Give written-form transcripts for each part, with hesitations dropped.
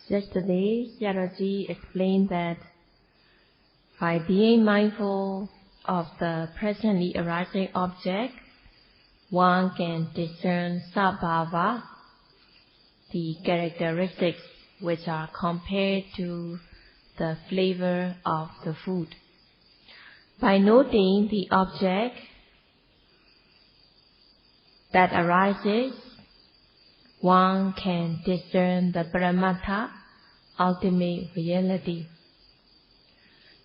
Yesterday, Sayadaw explained that by being mindful of the presently arising object, one can discern sabhava, the characteristics which are compared to the flavor of the food. By noting the object that arises, one can discern the Paramatha, ultimate reality.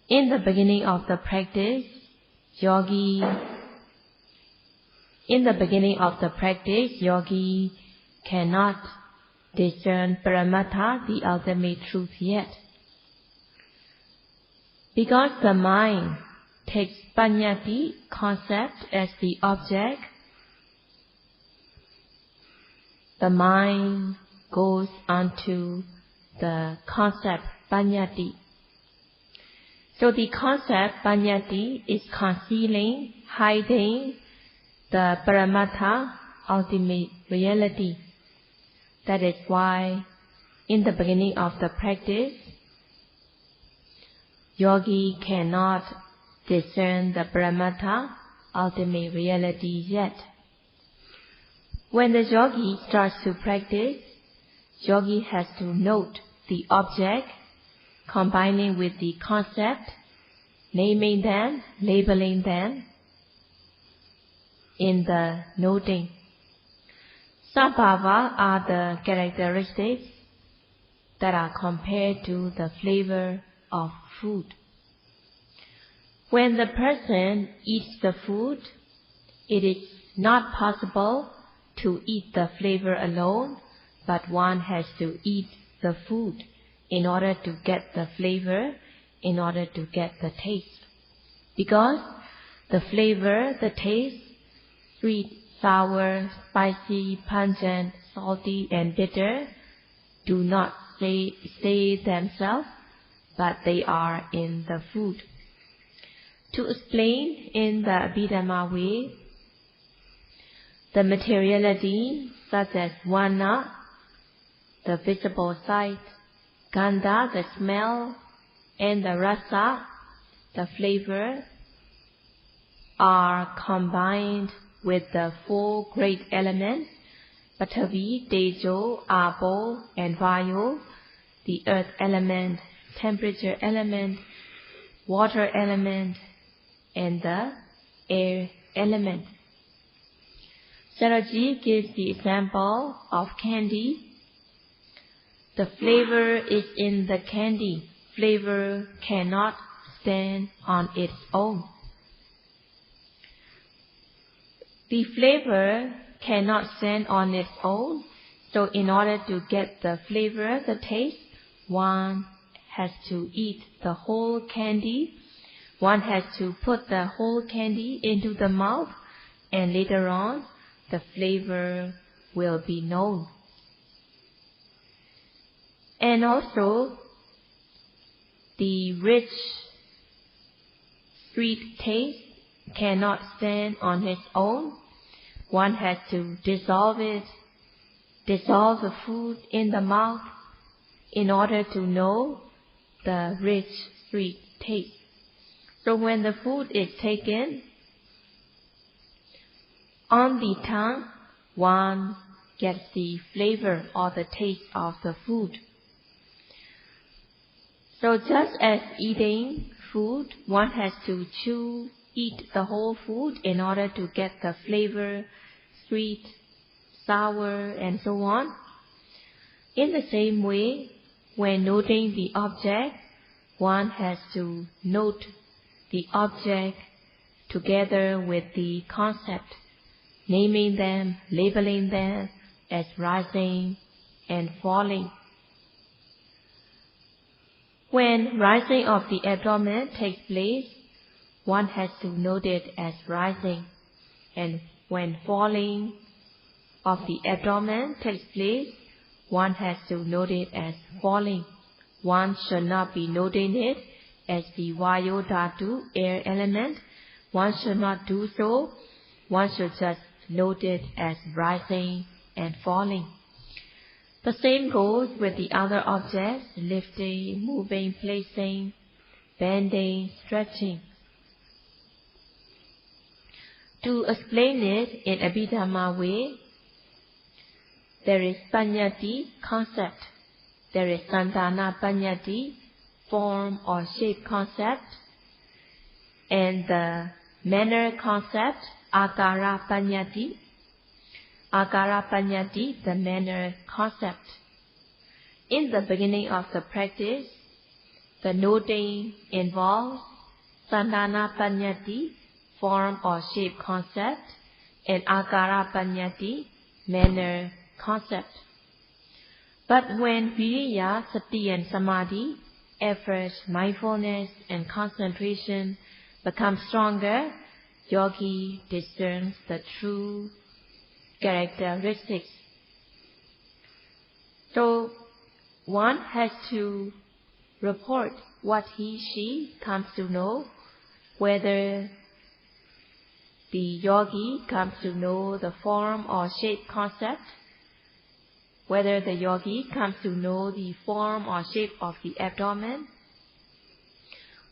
In the beginning of the practice, yogi cannot discern Paramatha, the ultimate truth yet. Because the mind takes paṇḍitā concept as the object, the mind goes onto the concept paṇḍitā. So the concept paṇḍitā is concealing, hiding the Paramatha, ultimate reality. That is why in the beginning of the practice, yogi cannot discern the Paramatha, ultimate reality yet. When the yogi starts to practice, yogi has to note the object, combining with the concept, naming them, labeling them in the noting. Sabhava are the characteristics that are compared to the flavor of food. When the person eats the food, it is not possible to eat the flavor alone, but one has to eat the food in order to get the flavor, in order to get the taste. Because the flavor, the taste, sweet, sour, spicy, pungent, salty, and bitter, do not stay themselves, but they are in the food. To explain in the Abhidhamma way, the materiality such as vana, the visible sight, gandha, the smell, and the rasa, the flavor, are combined with the four great elements, Pඨavi, Tejo, Apo, and Vayu, the earth element, temperature element, water element, and the air element. Sayadaw gives the example of candy. The flavor is in the candy. Flavor cannot stand on its own. The flavor cannot stand on its own, so in order to get the flavor, the taste, one has to eat the whole candy. One has to put the whole candy into the mouth, and later on, the flavor will be known. And also, the rich, sweet taste cannot stand on its own. One has to dissolve the food in the mouth in order to know the rich, sweet taste. So when the food is taken on the tongue, one gets the flavor or the taste of the food. So just as eating food, one has to eat the whole food in order to get the flavor, sweet, sour, and so on. In the same way, when noting the object, one has to note the object together with the concept, naming them, labeling them as rising and falling. When rising of the abdomen takes place, one has to note it as rising, and when falling of the abdomen takes place, one has to note it as falling. One should not be noting it as the Vayu Dhatu, air element. One should not do so. One should just note it as rising and falling. The same goes with the other objects, lifting, moving, placing, bending, stretching. To explain it in Abhidhamma way, there is paññatti, concept. There is sandhana paññatti, form or shape concept. And the manner concept, akara paññatti. Akara paññatti, the manner concept. In the beginning of the practice, the noting involves sandhana paññatti, form or shape concept, and akara paññatti, manner concept. But when viriya, sati and samadhi, effort, mindfulness and concentration become stronger, yogi discerns the true characteristics. So one has to report what he/she comes to know, whether the yogi comes to know the form or shape concept, whether the yogi comes to know the form or shape of the abdomen,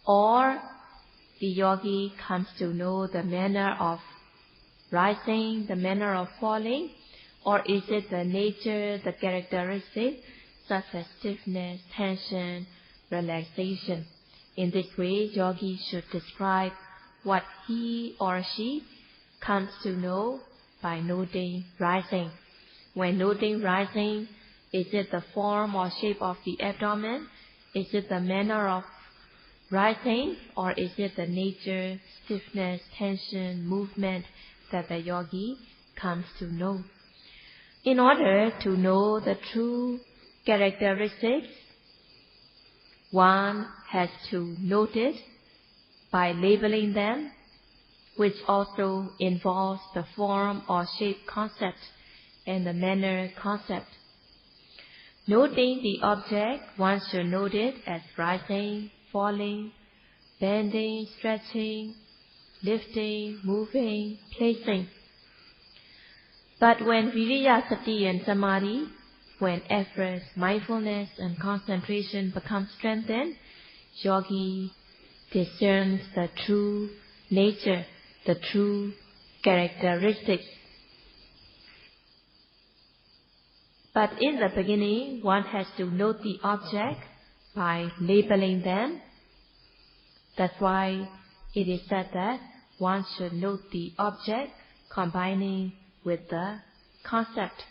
or the yogi comes to know the manner of rising, the manner of falling, or is it the nature, the characteristic, such as stiffness, tension, relaxation. In this way, yogi should describe what he or she comes to know by noting rising. When noting rising, is it the form or shape of the abdomen? Is it the manner of rising? Or is it the nature, stiffness, tension, movement that the yogi comes to know? In order to know the true characteristics, one has to note it by labeling them, which also involves the form or shape concept and the manner concept. Noting the object, one should note it as rising, falling, bending, stretching, lifting, moving, placing. But when viriya, sati and samadhi, when effort, mindfulness and concentration become strengthened, yogi discerns the true nature, the true characteristics. But in the beginning, one has to note the object by labeling them. That's why it is said that one should note the object combining with the concept.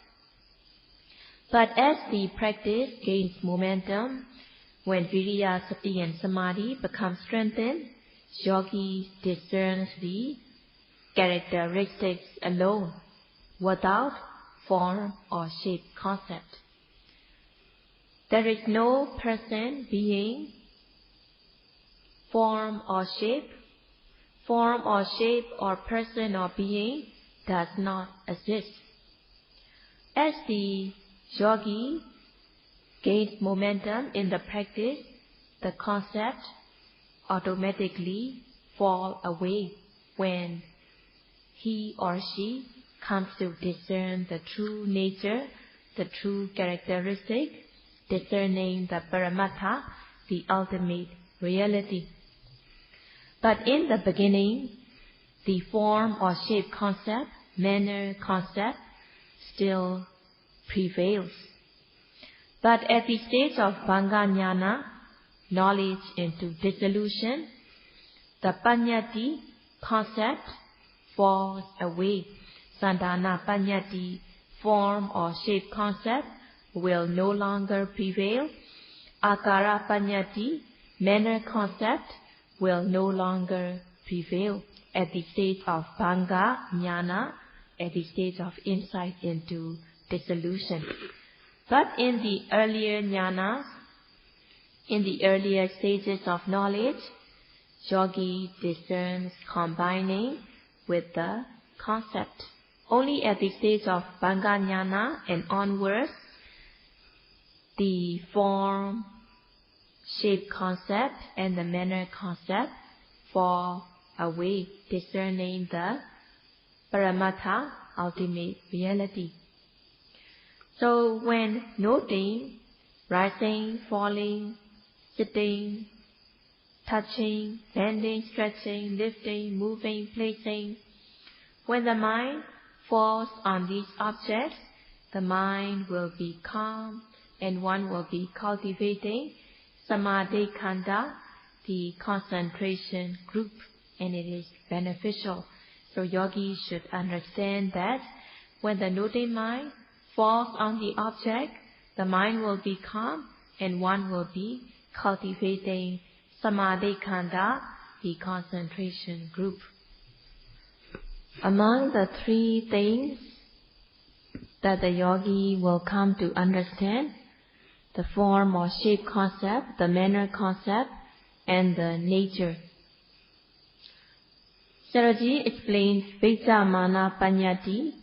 But as the practice gains momentum, when viriya, sati and samadhi become strengthened, yogi discerns the characteristics alone, without form or shape concept. There is no person, being, form or shape. Form or shape or person or being does not exist. As the yogi gains momentum in the practice, the concept automatically fall away when he or she comes to discern the true nature, the true characteristic, discerning the paramattha, the ultimate reality. But in the beginning, the form or shape concept, manner concept, still prevails. But at the stage of Bhanga Jnana, knowledge into dissolution, the paññatti concept falls away. Sandhana paññatti, form or shape concept, will no longer prevail. Akara paññatti, manner concept, will no longer prevail at the stage of Bhanga Jnana, at the stage of insight into dissolution. But in the earlier jnanas, in the earlier stages of knowledge, yogi discerns combining with the concept. Only at the stage of Bhanga Jnana and onwards, the form, shape concept and the manner concept fall away, discerning the paramattha, ultimate reality. So when noting, rising, falling, sitting, touching, bending, stretching, lifting, moving, placing, when the mind falls on these objects, the mind will be calm and one will be cultivating samadhi khanda, the concentration group, and it is beneficial. So yogis should understand that when the noting mind falls on the object, the mind will be calm and one will be cultivating samadhi khanda, the concentration group. Among the three things that the yogi will come to understand, the form or shape concept, the manner concept, and the nature. Sayadaw explains Vipassana Paṇḍitā,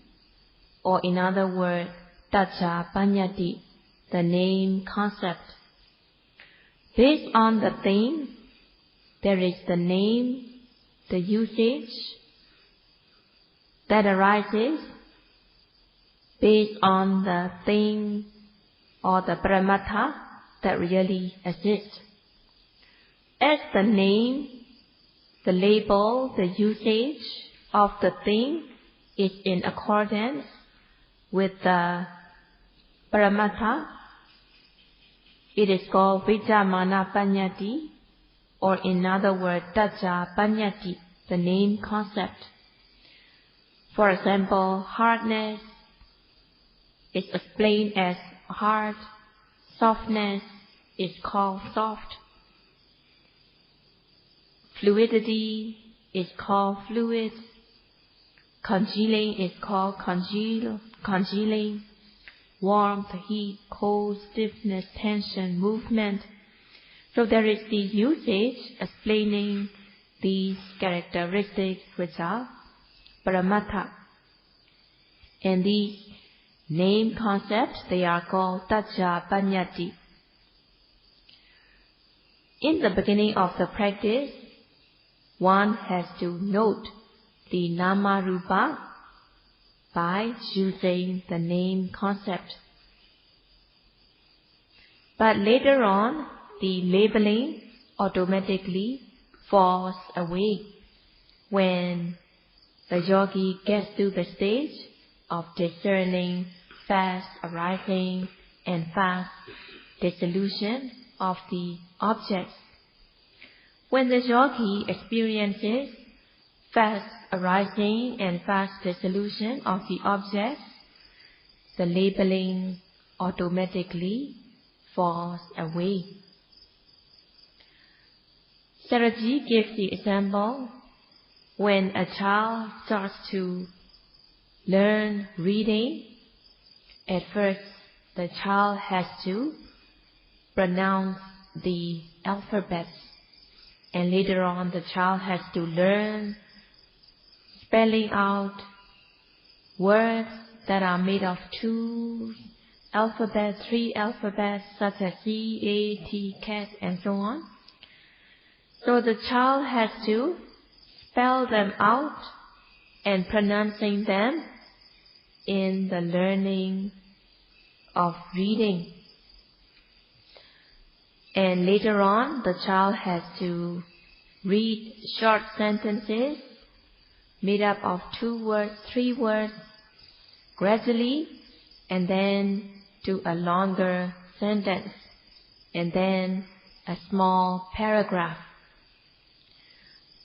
or in other words, Taccā Paṇḍitā, the name concept. Based on the thing, there is the name, the usage that arises based on the thing or the paramattha that really exists. As the name, the label, the usage of the thing is in accordance with the paramattha, it is called Vipassana Paṇḍitā, or in other words, Taccā Paṇḍitā, the name concept. For example, hardness is explained as hard, softness is called soft, fluidity is called fluid, congealing is called congealing, warmth, heat, cold, stiffness, tension, movement. So there is the usage explaining these characteristics which are paramattha. And these name concepts, they are called Taccā Paṇḍitā. In the beginning of the practice, one has to note the nama rupa by using the name concept. But later on, the labeling automatically falls away when the yogi gets to the stage of discerning fast arising and fast dissolution of the objects. When the yogi experiences fast arising and fast dissolution of the objects, the labeling automatically falls away. Sayadaw gives the example when a child starts to learn reading. At first, the child has to pronounce the alphabets, and later on the child has to learn spelling out words that are made of 2 alphabets, 3 alphabets, such as C, A, T, cat, and so on. So the child has to spell them out and pronouncing them in the learning of reading. And later on, the child has to read short sentences made up of 2 words, 3 words, gradually, and then to a longer sentence, and then a small paragraph.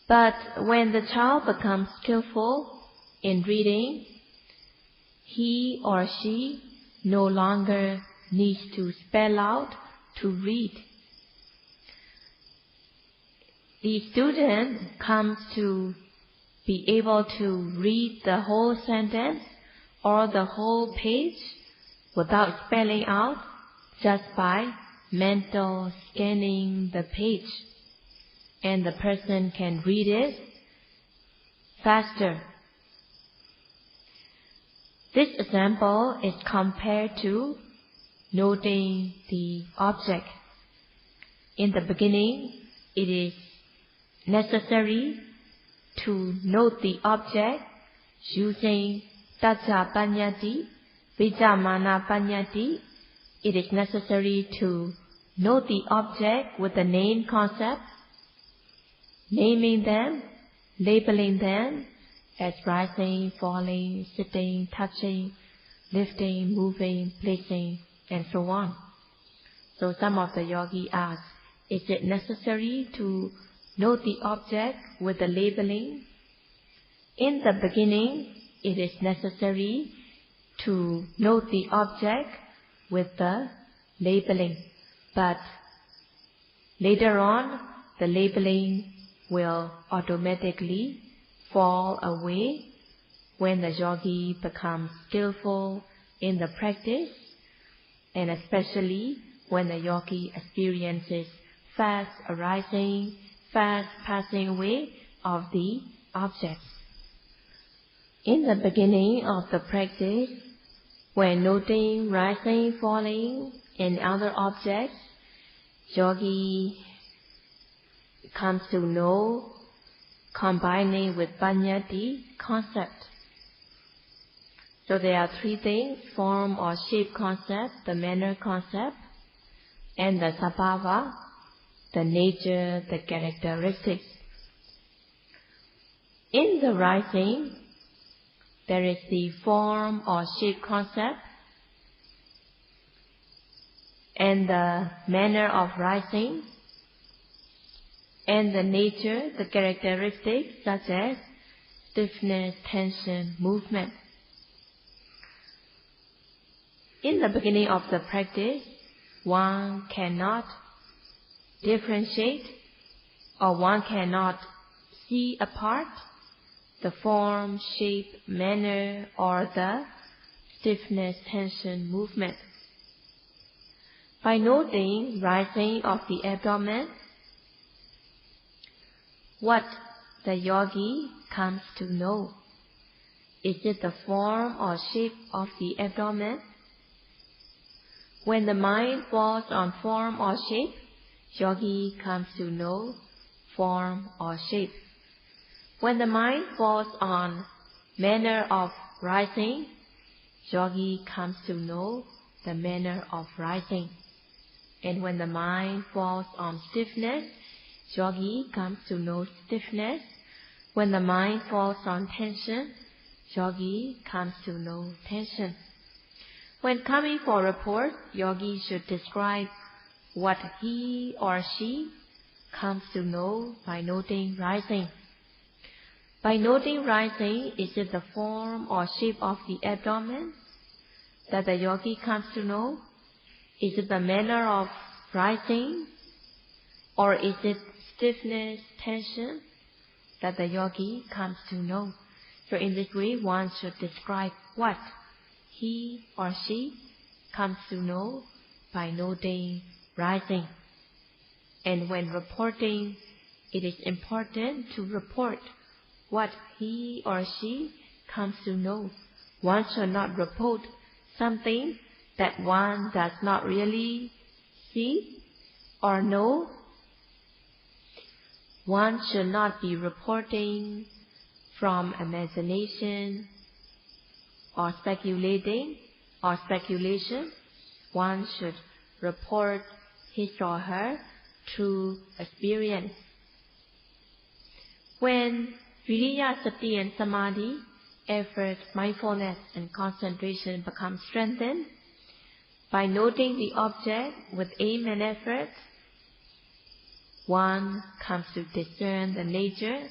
But when the child becomes skillful in reading, he or she no longer needs to spell out to read. The student comes to be able to read the whole sentence or the whole page without spelling out, just by mental scanning the page, and the person can read it faster. This example is compared to noting the object. In the beginning, it is necessary to note the object using Taccā Paṇḍitā, Vijamana Paññati, it is necessary to know the object with the name concept, naming them, labeling them as rising, falling, sitting, touching, lifting, moving, placing, and so on. So some of the yogi ask, is it necessary to know the object with the labeling? In the beginning, it is necessary to know the object with the labeling, but later on, the labeling will automatically fall away when the yogi becomes skillful in the practice, and especially when the yogi experiences fast arising, fast passing away of the objects. In the beginning of the practice, when noting rising, falling, and other objects, yogi comes to know combining with paññati concept. So there are three things: form or shape concept, the manner concept, and the sabhava, the nature, the characteristics. In the rising, there is the form or shape concept, and the manner of rising, and the nature, the characteristics such as stiffness, tension, movement. In the beginning of the practice, one cannot differentiate, or one cannot see apart the form, shape, manner, or the stiffness, tension, movement. By noting rising of the abdomen, what the yogi comes to know? Is it the form or shape of the abdomen? When the mind falls on form or shape, yogi comes to know form or shape. When the mind falls on manner of rising, yogi comes to know the manner of rising. And when the mind falls on stiffness, yogi comes to know stiffness. When the mind falls on tension, yogi comes to know tension. When coming for report, yogi should describe what he or she comes to know by noting rising. By noting rising, is it the form or shape of the abdomen that the yogi comes to know? Is it the manner of rising? Or is it stiffness, tension that the yogi comes to know? So in this way, one should describe what he or she comes to know by noting rising. And when reporting, it is important to report what he or she comes to know. One should not report something that one does not really see or know. One should not be reporting from imagination or speculating or speculation. One should report his or her true experience. When Viriya, Sati and Samadhi, effort, mindfulness and concentration become strengthened, by noting the object with aim and effort, one comes to discern the nature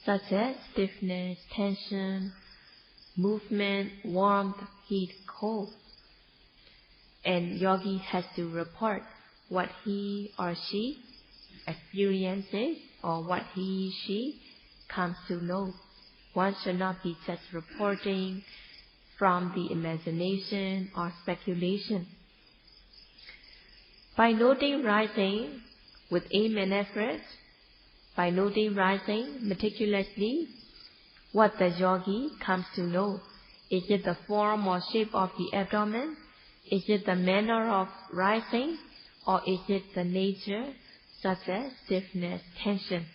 such as stiffness, tension, movement, warmth, heat, cold. And yogi has to report what he or she experiences or what he, she comes to know. One should not be just reporting from the imagination or speculation. By noting rising with aim and effort, by noting rising meticulously, what the yogi comes to know. Is it the form or shape of the abdomen? Is it the manner of rising? Or is it the nature such as stiffness, tension?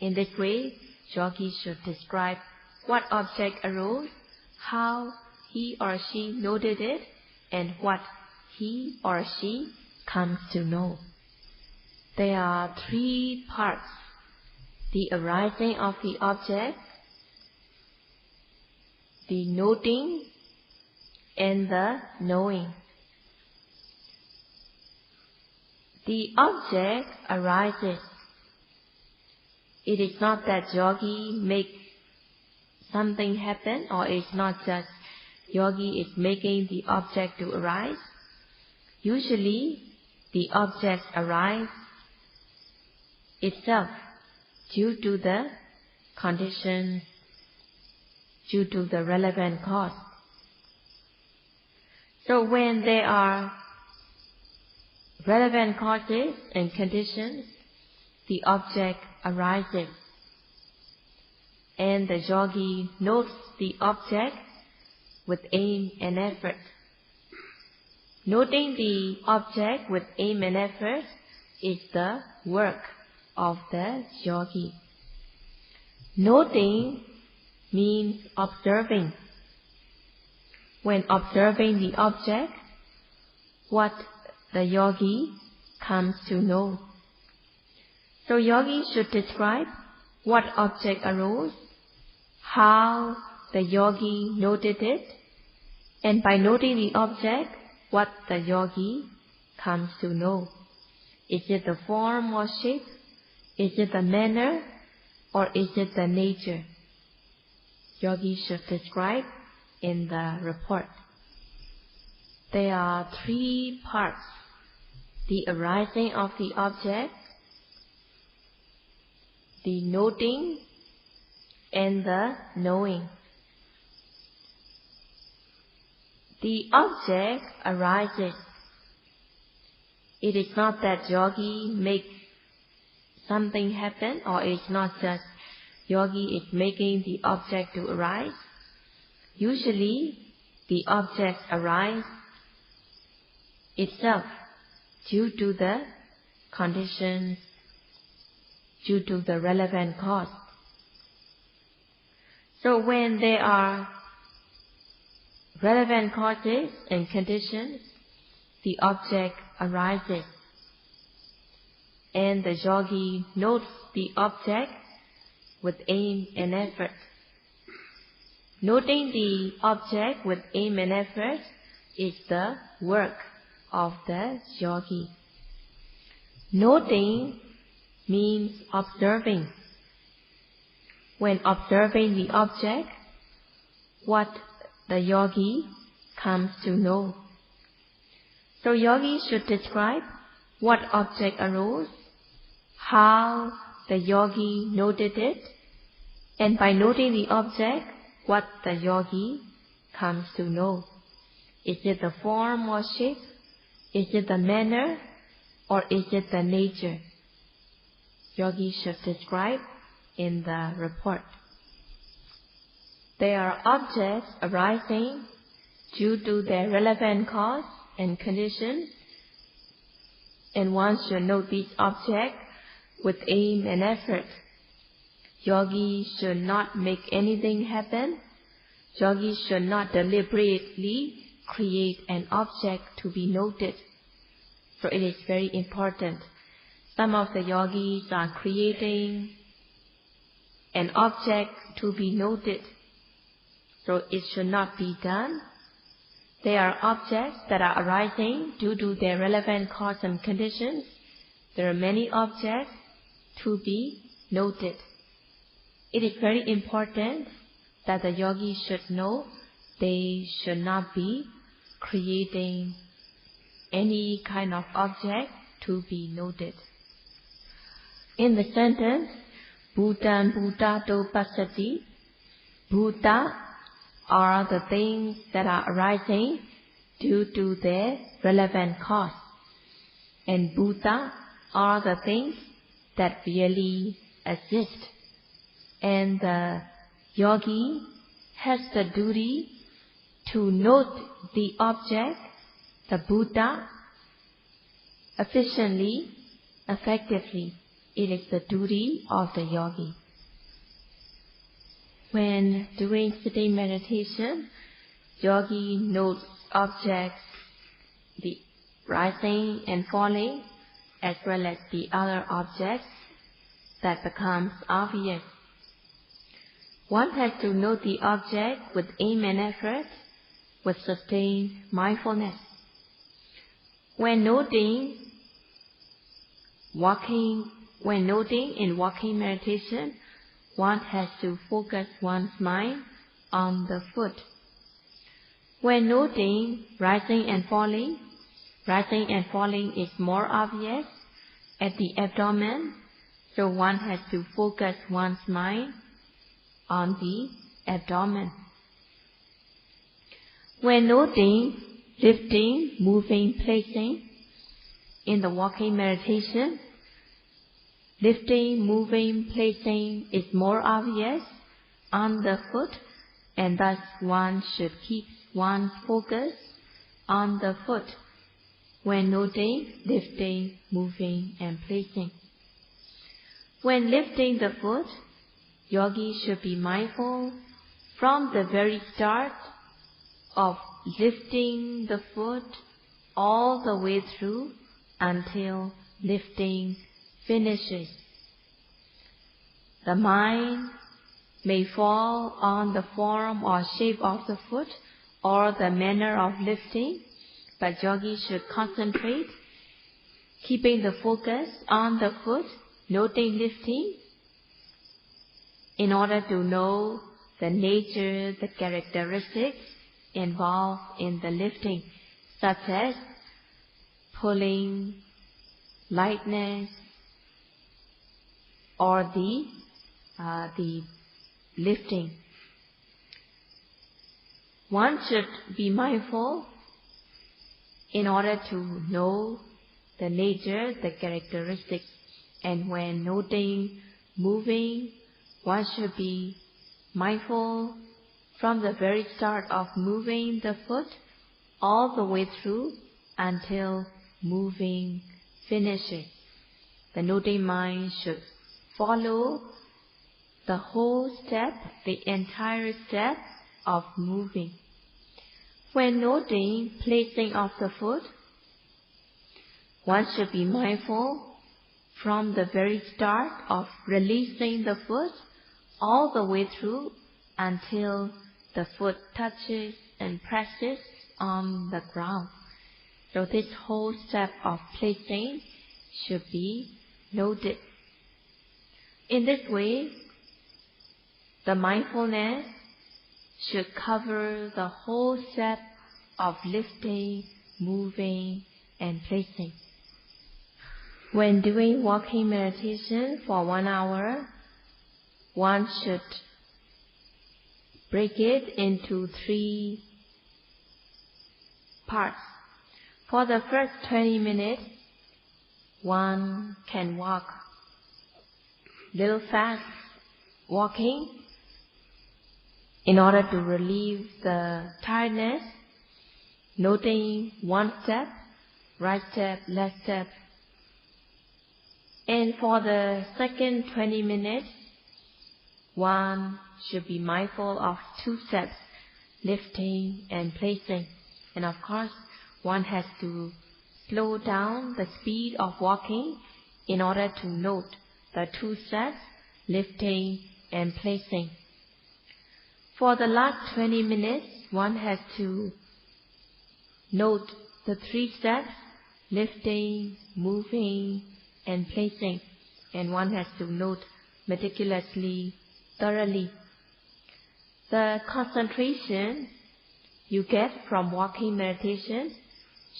In this way, yogi should describe what object arose, how he or she noted it and what he or she comes to know. There are three parts: the arising of the object, the noting, and the knowing. The object arises. It is not that yogi make something happen, or it's not just yogi is making the object to arise. Usually, the object arises itself due to the conditions, due to the relevant cause. So when there are relevant causes and conditions, the object arises, and the yogi notes the object with aim and effort. Noting the object with aim and effort is the work of the yogi. Noting means observing. When observing the object, what the yogi comes to know. So yogi should describe what object arose, how the yogi noted it, and by noting the object, what the yogi comes to know. Is it the form or shape? Is it the manner? Or is it the nature? Yogi should describe in the report. There are three parts: the arising of the object, the noting, and the knowing. The object arises. It is not that yogi make something happen, or it's not just yogi is making the object to arise. Usually, the object arises itself due to the conditions, due to the relevant cause. So when there are relevant causes and conditions, the object arises, and the yogi notes the object with aim and effort. Noting the object with aim and effort is the work of the yogi. Noting means observing. When observing the object, what the yogi comes to know. So yogi should describe what object arose, how the yogi noted it, and by noting the object, what the yogi comes to know. Is it the form or shape? Is it the manner? Or is it the nature? Yogi should describe in the report. There are objects arising due to their relevant cause and conditions, and one should note these objects with aim and effort. Yogi should not make anything happen. Yogi should not deliberately create an object to be noted. So it is very important. Some of the yogis are creating an object to be noted. So it should not be done. There are objects that are arising due to their relevant cause and conditions. There are many objects to be noted. It is very important that the yogi should know they should not be creating any kind of object to be noted. In the sentence, Bhutan Bhutato Passati, Bhuta are the things that are arising due to their relevant cause, and Bhuta are the things that really exist. And the yogi has the duty to note the object, the Bhuta, efficiently, effectively. It is the duty of the yogi. When doing sitting meditation, yogi notes objects, the rising and falling, as well as the other objects that becomes obvious. One has to note the object with aim and effort, with sustained mindfulness. When noting in walking meditation, one has to focus one's mind on the foot. When noting rising and falling is more obvious at the abdomen, so one has to focus one's mind on the abdomen. When noting lifting, moving, placing in the walking meditation, lifting, moving, placing is more obvious on the foot, and thus one should keep one's focus on the foot when noting lifting, moving, and placing. When lifting the foot, yogi should be mindful from the very start of lifting the foot all the way through until lifting finishes. The mind may fall on the form or shape of the foot or the manner of lifting, but yogi should concentrate, keeping the focus on the foot, noting lifting, in order to know the nature, the characteristics involved in the lifting, such as pulling, lightness, or the lifting. One should be mindful in order to know the nature, the characteristics, and when noting moving, one should be mindful from the very start of moving the foot all the way through until moving finishes. The noting mind should follow the whole step, the entire step of moving. When noting placing of the foot, one should be mindful from the very start of releasing the foot all the way through until the foot touches and presses on the ground. So this whole step of placing should be noted. In this way, the mindfulness should cover the whole step of lifting, moving, and placing. When doing walking meditation for 1 hour, one should break it into 3 parts. For the first 20 minutes, one can walk little fast walking in order to relieve the tiredness, noting one step, right step, left step. And for the second 20 minutes, one should be mindful of 2 steps, lifting and placing. And of course, one has to slow down the speed of walking in order to note the 2 steps, lifting and placing. For the last 20 minutes, one has to note the 3 steps, lifting, moving, and placing. And one has to note meticulously, thoroughly. The concentration you get from walking meditation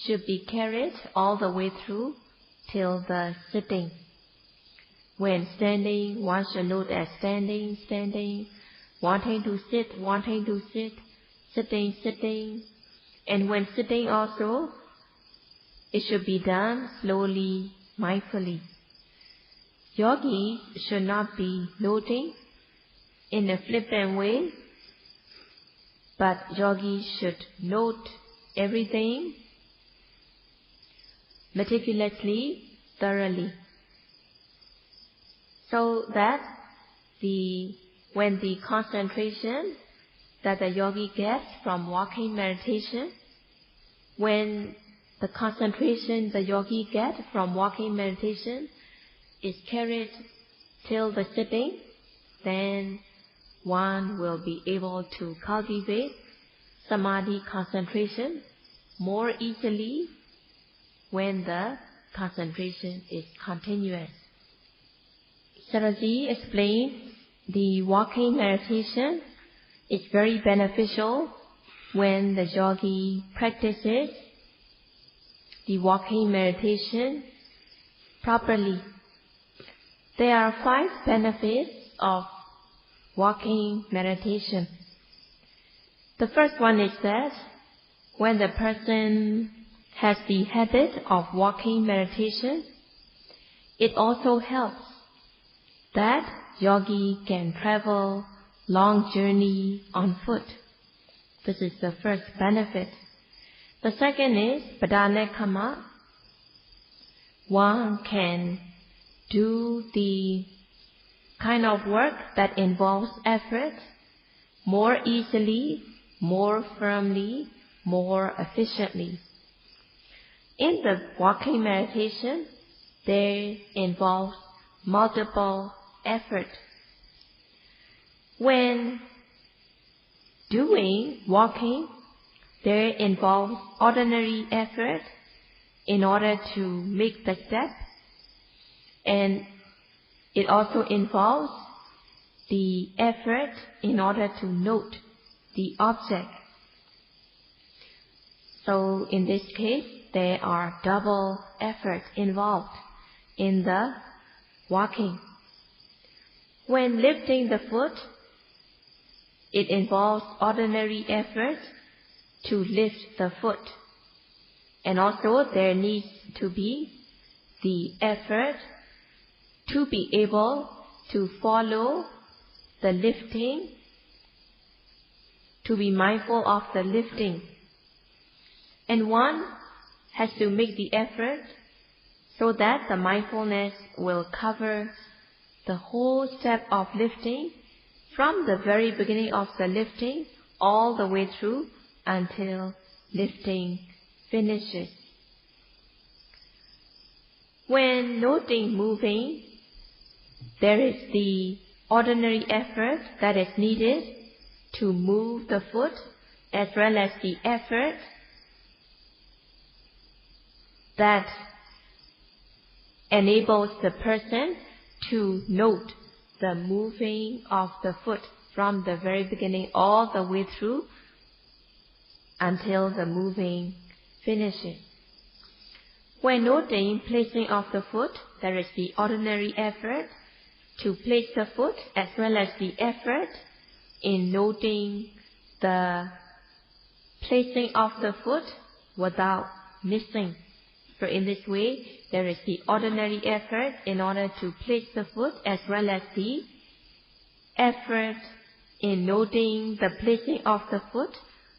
should be carried all the way through till the sitting. When standing, one should note as standing, standing, wanting to sit, sitting. And when sitting also, it should be done slowly, mindfully. Yogis should not be noting in a flippant way, but yogis should note everything meticulously, thoroughly, so that when the concentration that the yogi gets from walking meditation, when the concentration the yogi gets from walking meditation is carried till the sitting, then one will be able to cultivate samadhi concentration more easily when the concentration is continuous. Saraji explained the walking meditation is very beneficial when the yogi practices the walking meditation properly. There are 5 benefits of walking meditation. The first one is that when the person has the habit of walking meditation, it also helps that yogi can travel long journey on foot. This is the first benefit. The second is padānekama. One can do the kind of work that involves effort more easily, more firmly, more efficiently. In the walking meditation, there involves multiple effort. When doing walking, there involves ordinary effort in order to make the step, and it also involves the effort in order to note the object. So in this case, there are double effort involved in the walking. When lifting the foot, it involves ordinary effort to lift the foot. And also there needs to be the effort to be able to follow the lifting, to be mindful of the lifting. And one has to make the effort so that the mindfulness will cover the whole step of lifting from the very beginning of the lifting all the way through until lifting finishes. When noting moving, there is the ordinary effort that is needed to move the foot, as well as the effort that enables the person to note the moving of the foot from the very beginning all the way through until the moving finishes. When noting placing of the foot, there is the ordinary effort to place the foot, as well as the effort in noting the placing of the foot without missing. So in this way, there is the ordinary effort in order to place the foot, as well as the effort in noting the placing of the foot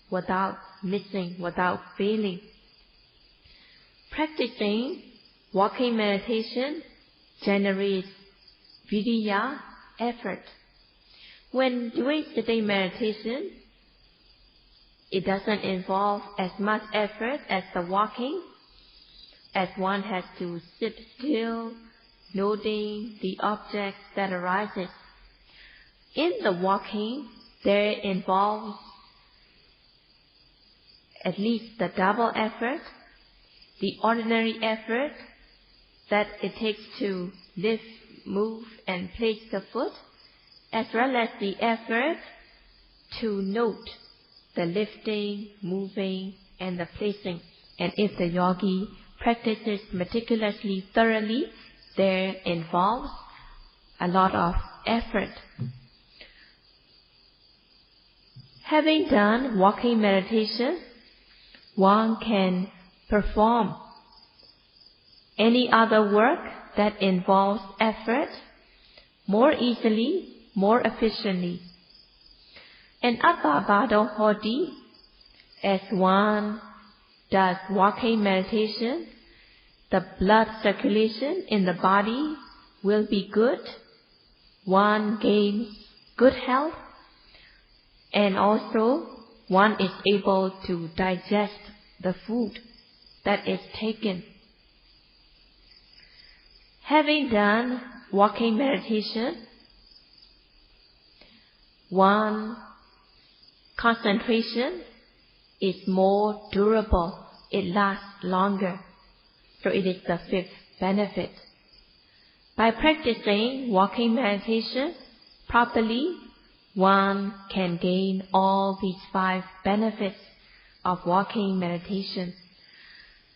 without missing, without failing. Practicing walking meditation generates viriya, effort. When doing sitting meditation, it doesn't involve as much effort as the walking, as one has to sit still, noting the objects that arises. In the walking, there involves at least the double effort, the ordinary effort that it takes to lift, move and place the foot, as well as the effort to note the lifting, moving and the placing. And if the yogi practices meticulously, thoroughly, there involves a lot of effort. Having done walking meditation, one can perform any other work that involves effort more easily, more efficiently. And Atthābhado Hoti, as one does walking meditation, the blood circulation in the body will be good. One gains good health. And also, one is able to digest the food that is taken. Having done walking meditation, one concentration is more durable, it lasts longer. So it is the fifth benefit. By practicing walking meditation properly, one can gain all these 5 benefits of walking meditation.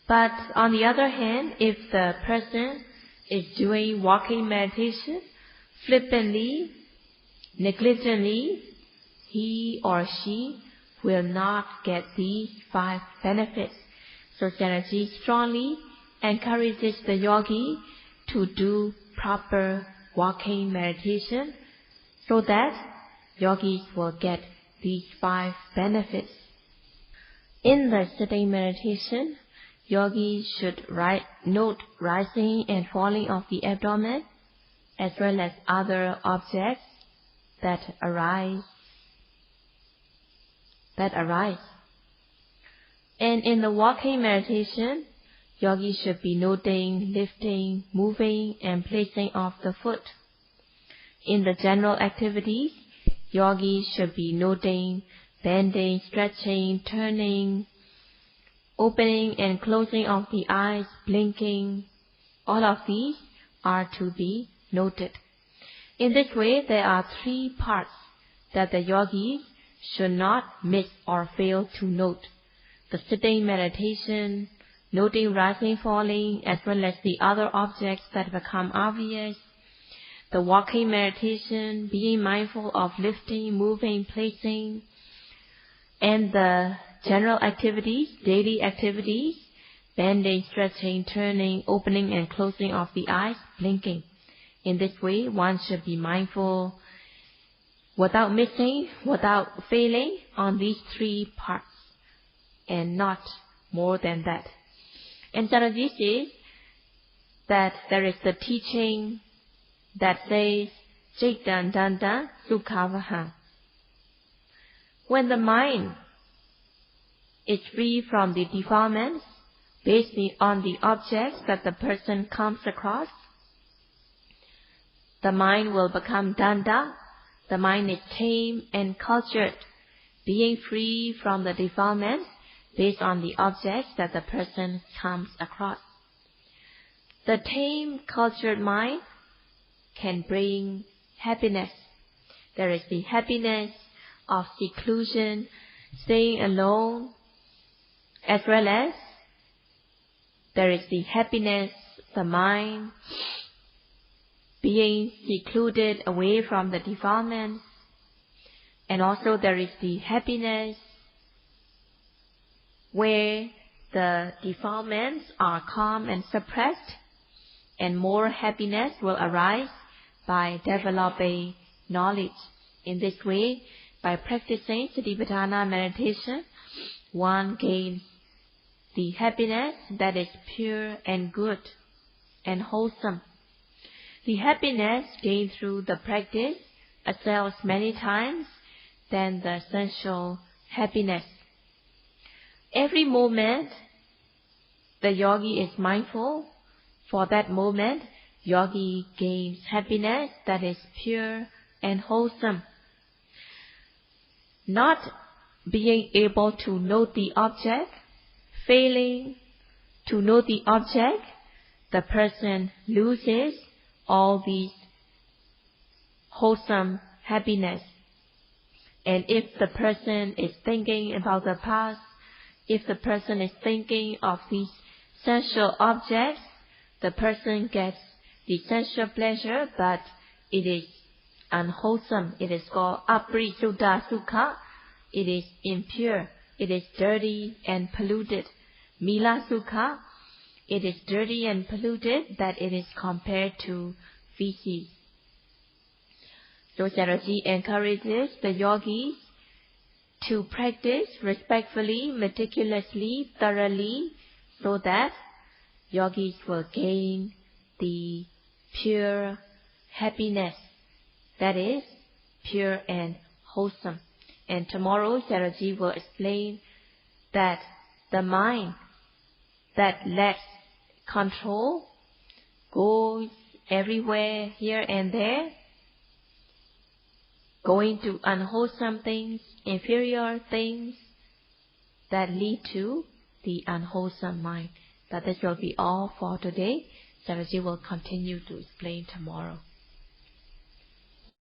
But on the other hand, if the person is doing walking meditation flippantly, negligently, he or she will not get these 5 benefits. So Sayadaw strongly encourages the yogi to do proper walking meditation so that yogis will get these 5 benefits. In the sitting meditation, yogis should note rising and falling of the abdomen, as well as other objects that arise. And in the walking meditation, yogis should be noting lifting, moving, and placing of the foot. In the general activities, yogis should be noting bending, stretching, turning, opening and closing of the eyes, blinking. All of these are to be noted. In this way, there are 3 parts that the yogis should not miss or fail to note. The sitting meditation, noting rising, falling, as well as the other objects that become obvious. The walking meditation, being mindful of lifting, moving, placing. And the general activities, daily activities, bending, stretching, turning, opening and closing of the eyes, blinking. In this way, one should be mindful without missing, without failing on these 3 parts, and not more than that. And Sayadaw says that there is the teaching that says, Jittan Danda Sukhavaha. When the mind is free from the defilements based on the objects that the person comes across, the mind will become danda. The mind is tame and cultured, being free from the defilements based on the objects that the person comes across. The tame, cultured mind can bring happiness. There is the happiness of seclusion, staying alone, as well as there is the happiness, the mind being secluded away from the defilements, and also there is the happiness where the defilements are calm and suppressed, and more happiness will arise by developing knowledge. In this way, by practicing Satipatthana meditation, one gains the happiness that is pure and good and wholesome. The happiness gained through the practice excels many times than the sensual happiness. Every moment the yogi is mindful, for that moment yogi gains happiness that is pure and wholesome. Not being able to note the object, failing to note the object, the person loses all these wholesome happiness. And if the person is thinking about the past, if the person is thinking of these sensual objects, the person gets the sensual pleasure, but it is unwholesome. It is called aprisuddha sukha. It is impure. It is dirty and polluted. Mila sukha. It is dirty and polluted that it is compared to feces. So Sayadaw encourages the yogis to practice respectfully, meticulously, thoroughly, so that yogis will gain the pure happiness that is pure and wholesome. And tomorrow Sayadaw will explain that the mind that lacks control goes everywhere, here and there, going to unwholesome things, inferior things that lead to the unwholesome mind. But this will be all for today. Sayadaw will continue to explain tomorrow.